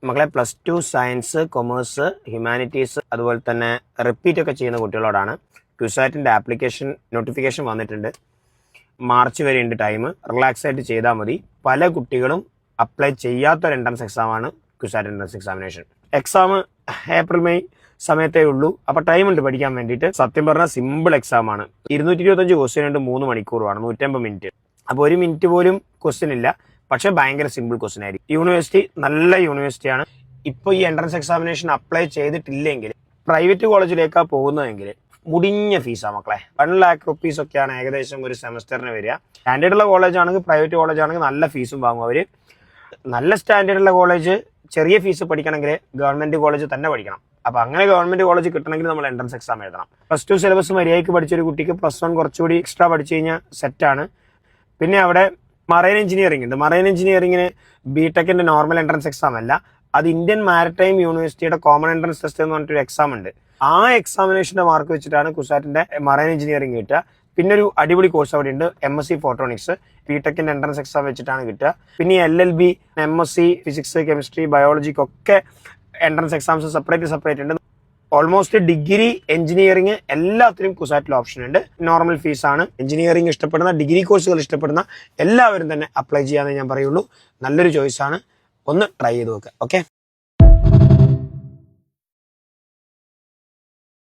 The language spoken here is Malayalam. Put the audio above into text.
മക്കളെ +2 സയൻസ്, കൊമേഴ്സ്, ഹ്യൂമാനിറ്റീസ് അതുപോലെ തന്നെ റിപ്പീറ്റ് ഒക്കെ ചെയ്യുന്ന കുട്ടികളോടാണ്. ക്യുസാറ്റിൻ്റെ ആപ്ലിക്കേഷൻ നോട്ടിഫിക്കേഷൻ വന്നിട്ടുണ്ട്. മാർച്ച് വരെ ഉണ്ട് ടൈം. റിലാക്സ് ആയിട്ട് ചെയ്താൽ മതി. പല കുട്ടികളും അപ്ലൈ ചെയ്യാത്തൊരു എൻട്രൻസ് എക്സാമാണ് CUSAT entrance examination. Exam April May സമയത്തേ ഉള്ളൂ. അപ്പോൾ ടൈം ഉണ്ട് പഠിക്കാൻ വേണ്ടിയിട്ട്. സത്യം പറഞ്ഞാൽ സിമ്പിൾ എക്സാമാണ്. 225 ക്വസ്റ്റ്യൻ ഉണ്ട്, 3 മണിക്കൂറുമാണ്, 150 മിനിറ്റ്. അപ്പോൾ 1 മിനിറ്റ് പോലും ക്വസ്റ്റ്യൻ ഇല്ല. പക്ഷേ ഭയങ്കര സിമ്പിൾ ക്വസ്റ്റ്യൻ ആയിരിക്കും. യൂണിവേഴ്സിറ്റി നല്ല യൂണിവേഴ്സിറ്റിയാണ്. ഇപ്പോൾ ഈ എൻട്രൻസ് എക്സാമിനേഷൻ അപ്ലൈ ചെയ്തിട്ടില്ലെങ്കിൽ പ്രൈവറ്റ് കോളേജിലേക്കാണ് പോകുന്നതെങ്കിൽ മുടിഞ്ഞ ഫീസാണ് മക്കളെ. 1 lakh rupees ഒക്കെയാണ് ഏകദേശം ഒരു സെമസ്റ്ററിന് വരിക. സ്റ്റാൻഡേർഡുള്ള കോളേജ് ആണെങ്കിൽ, പ്രൈവറ്റ് കോളേജ് ആണെങ്കിൽ നല്ല ഫീസും വാങ്ങും അവർ. നല്ല സ്റ്റാൻഡേർഡുള്ള കോളേജ് ചെറിയ ഫീസ് പഠിക്കണമെങ്കിൽ ഗവൺമെൻറ് കോളേജ് തന്നെ പഠിക്കണം. അപ്പോൾ അങ്ങനെ ഗവൺമെൻറ് കോളേജ് കിട്ടണമെങ്കിൽ നമ്മൾ എൻട്രൻസ് എക്സാം എഴുതണം. +2 സിലബസ് മര്യാദയ്ക്ക് പഠിച്ചൊരു കുട്ടിക്ക് +1 കുറച്ചുകൂടി എക്സ്ട്രാ പഠിച്ചു കഴിഞ്ഞാൽ സെറ്റാണ്. പിന്നെ അവിടെ മറൈൻ എഞ്ചിനീയറിംഗ് ഉണ്ട്. മറൈൻ എഞ്ചിനീയറിംഗിന് ബിടെക്കിന്റെ നോർമൽ എൻട്രൻസ് എക്സാം അല്ല, അത് ഇന്ത്യൻ മാരിടൈം യൂണിവേഴ്സിറ്റിയുടെ കോമൺ എൻട്രൻസ് ടെസ്റ്റ് എന്ന് പറഞ്ഞിട്ടൊരു എക്സാം ഉണ്ട്. ആ എക്സാമിനേഷന്റെ മാർക്ക് വെച്ചിട്ടാണ് കുസാറ്റിന്റെ മറൈൻ എഞ്ചിനീയറിംഗ് കിട്ടുക. പിന്നെ ഒരു അടിപൊളി കോഴ്സ് അവിടെ ഉണ്ട്, MSc ഫോട്ടോണിക്സ്. ബിടെക്കിന്റെ എൻട്രൻസ് എക്സാം വെച്ചിട്ടാണ് കിട്ടുക. പിന്നെ LLB, MSc ഫിസിക്സ്, കെമിസ്ട്രി, ബയോളജിക്കൊക്കെ എൻട്രൻസ് എക്സാംസ് സെപ്പറേറ്റ് ഉണ്ട്. ഓൾമോസ്റ്റ് ഡിഗ്രി, എഞ്ചിനീയറിംഗ് എല്ലാത്തിനും കുസാറ്റിൽ ഓപ്ഷൻ ഉണ്ട്. നോർമൽ ഫീസാണ്. എഞ്ചിനീയറിംഗ് ഇഷ്ടപ്പെടുന്ന, ഡിഗ്രി കോഴ്സുകൾ ഇഷ്ടപ്പെടുന്ന എല്ലാവരും തന്നെ അപ്ലൈ ചെയ്യാമെന്ന് ഞാൻ പറയുള്ളൂ. നല്ലൊരു ചോയ്സാണ്. ഒന്ന് ട്രൈ ചെയ്ത് നോക്കുക. ഓക്കെ.